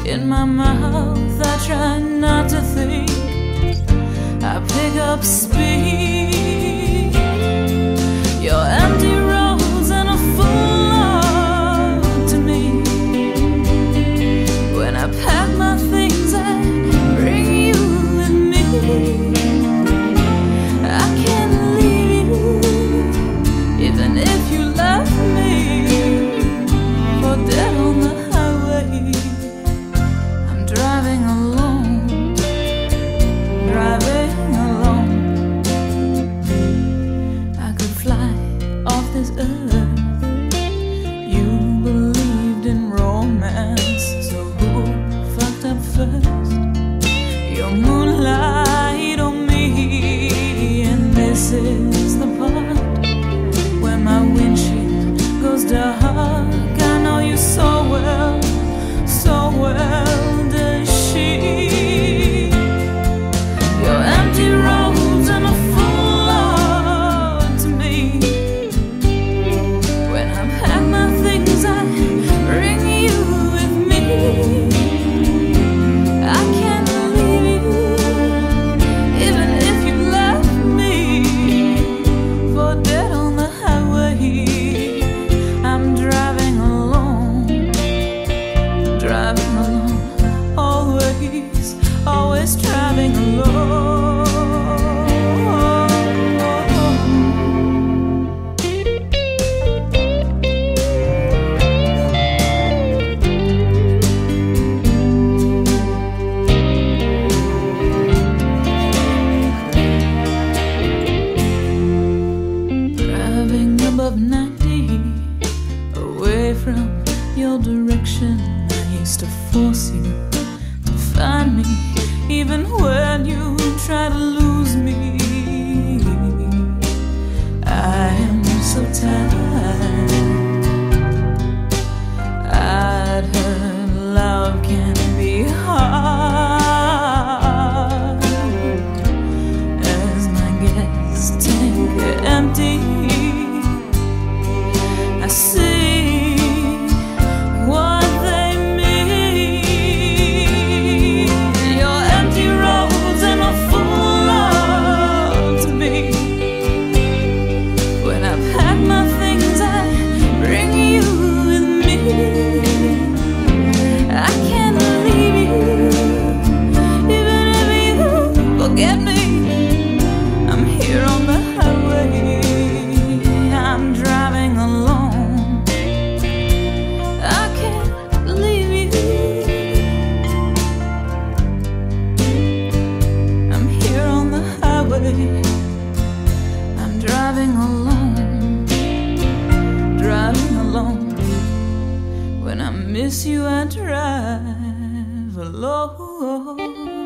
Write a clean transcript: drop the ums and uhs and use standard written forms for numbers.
In my mouth I try not to think, I pick up speed. Your empty roads and a full load to me. When I pack my things I bring you with me. I can't leave you, even if you left me for dead on the highway. I'm driving alone, driving alone. I could fly off this earth. You believed in romance, so who fucked up first? Your moonlight on me, and this is the part when my windshield goes dark. I know you so well, so well does she. Your empty roads and a full load to me. When I pack my things I bring you with me. I can't leave you, even if you left me for dead on the highway. I'm driving alone, always, always driving alone. Driving above 90, away from your direction. I used to force you to find me, even when you try to lose me. I am so tired. I'd heard love can be hard. As my gas tank empty, I see what they mean. Your empty roads and a full load to me. When I pack my things I bring you with me. I can't leave you, even if you forget me. I'm here on the highway, I'm driving alone. I can't leave you. I'm here on the highway. I'm driving alone, driving alone. When I miss you, I drive alone.